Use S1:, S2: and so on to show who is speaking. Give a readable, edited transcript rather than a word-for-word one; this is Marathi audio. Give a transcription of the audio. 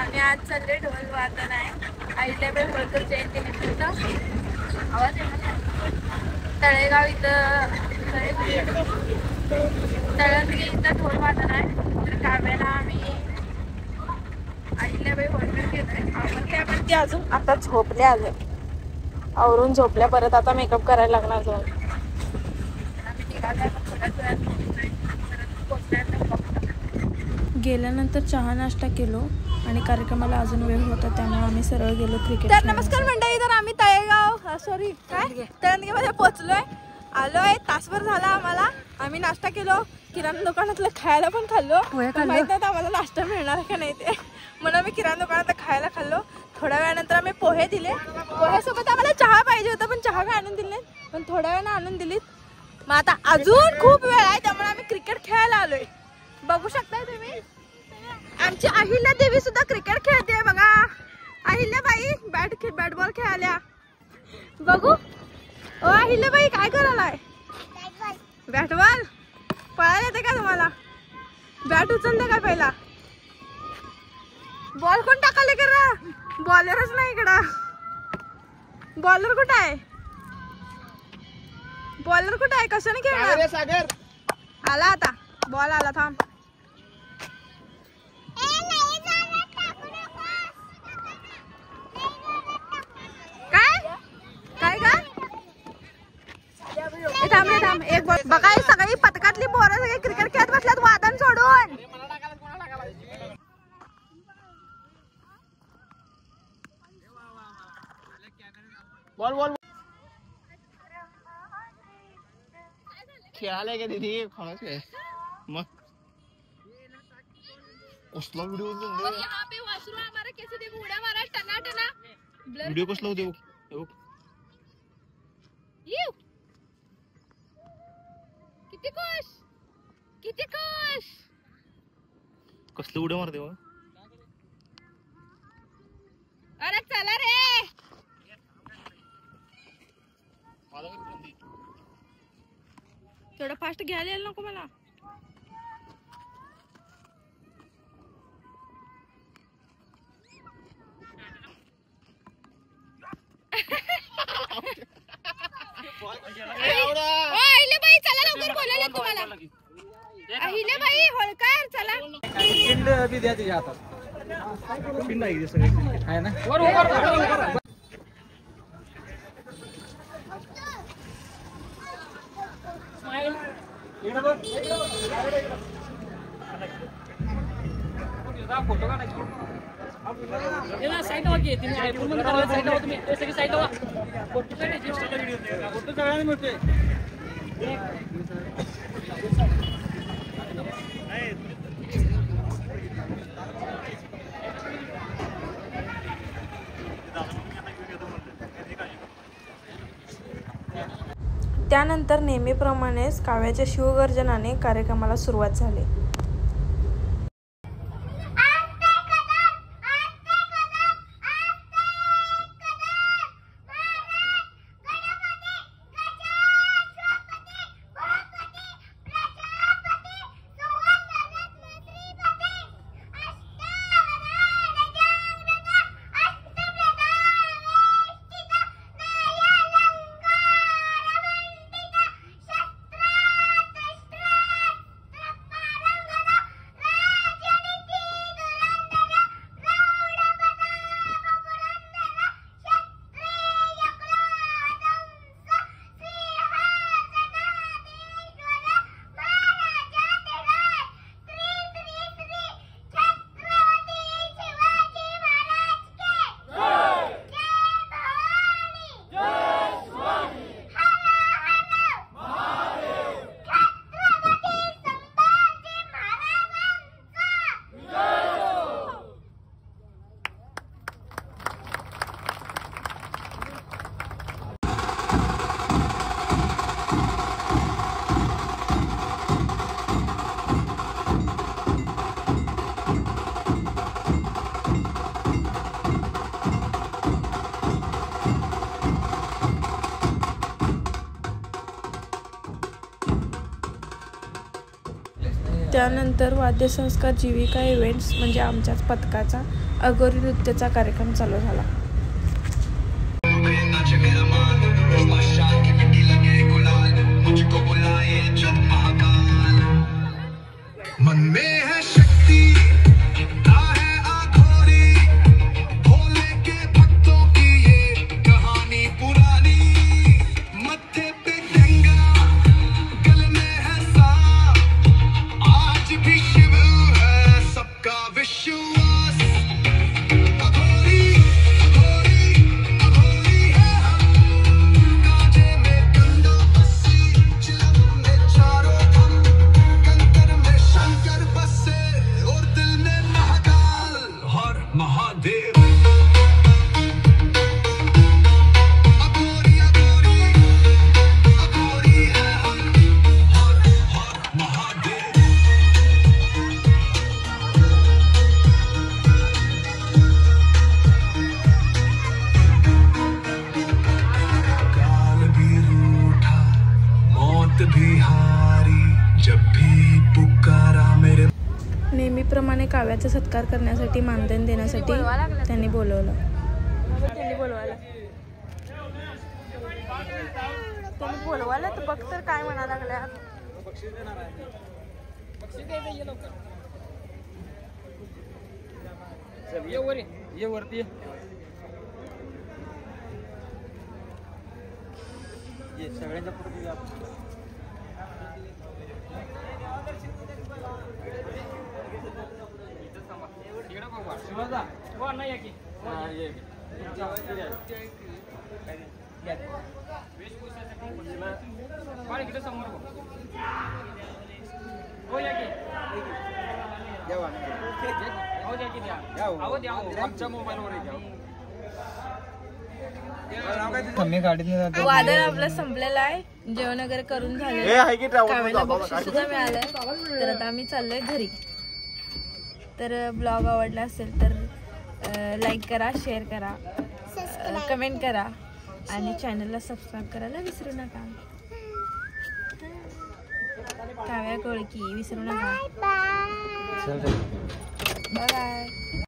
S1: आम्ही आज चालले ढोल वादन आहे अहिल्याबाई होळकर जयंतीनिमित्त. आवाज येणार तळेगाव इथं तळंदगे इथं ढोल वादन आहे. तर काव्याला आम्ही अहिल्याबाई होळकर केलंय. आवडते अजून आता झोपले आले आवरून झोपल्या. परत आता मेकअप करायला लागणार जाऊन. आम्ही निघाल्या थोड्याच वेळात
S2: गेल्यानंतर चहा नाश्ता केलो आणि कार्यक्रमाला अजून वेळ होता त्यामुळे आम्ही सरळ गेलो क्रिकेट.
S1: तर नमस्कार मंडळी, तर आम्ही तळंदगेमध्ये पोहोचलोय. आलोय तासभर झाला आम्हाला. आम्ही नाश्ता केलो, किराणा दुकानातलं खायला पण खाल्लो. माहित नव्हतं आम्हाला नाश्ता मिळणार का नाही ते, म्हणून आम्ही किराणा दुकानात खायला खाल्लो. थोड्या वेळानंतर आम्ही पोहे दिले. पोह्यासोबत आम्हाला चहा पाहिजे होता पण चहा काय आणून दिले, पण थोड्या वेळानं आणून दिलीत. मग आता अजून खूप वेळ आहे त्यामुळे आम्ही क्रिकेट खेळायला आलोय. बघू शकताय तुम्ही आमची अहिल्या देवी सुद्धा क्रिकेट खेळते बघा. अहिल्याबाई बॅट बॉल खेळाल्या. बघू ओ अहिल्याबाई काय करायलाय? बॅट बॉल पळायला येते का तुम्हाला? बॅट उचलते का पहिला? बॉल कोण टाकाले करा? बॉलरच नाही इकडं. बॉलर कुठं आहे? बॉलर कुठं आहे? कशाने खेळणार? सागर आला आता. बॉल आला, थांब. थांब एक बॉल बघा. सगळी पथकातली पोरं सगळी क्रिकेट खेळत बसल्यात वादन सोडून. बॉल बॉल खेळायला का दीदी? खरंच काय मग कसला व्हिडिओ? व्हिडिओ कसला देऊ? किती खुश कसलं उड्या मारते हो? अरे चला रे. थोडं फास्ट घ्यायला यायला नको मला? अहिल्याबाई चला लवकर बोलायला तुम्हाला. अहिल्याबाई होळकर चला. पिंड बी द्या तिच्या हातात. पिंड आहे सगळे आहे ना. फोटो काढायची साईड वागे तुम्ही साईड वा फोटो काढायची. फोटो सगळ्यांना मिळतोय.
S2: त्यानंतर नेहमीप्रमाणेच काव्याच्या शिवगर्जनाने कार्यक्रमाला सुरुवात झाली. त्यानंतर वाद्यसंस्कार जीविका इव्हेंट्स म्हणजे आमच्याच पथकाचा अघोरी नृत्याचा कार्यक्रम चालू झाला. नेहमीप्रमाणे काव्याचा सत्कार करण्यासाठी मानधन देण्यासाठी त्यांनी बोलवलं.
S1: त्यांनी बोलवायला तर बघ तर काय म्हणा लागल्या.
S3: ये वरती ये सगळ्यांच्या पुढे
S1: वादळ आपलं संपलेलं आहे. जेवण वगैरे करून झाले, काव्याला बक्षीस सुद्धा मिळालंय. तर आता आम्ही चाललोय घरी. तर ब्लॉग आवडला असेल तर लाईक करा, शेअर करा, कमेंट करा आणि चॅनलला सबस्क्राईब करायला विसरू नका. काव्या कोळकी विसरू नका. Bye bye.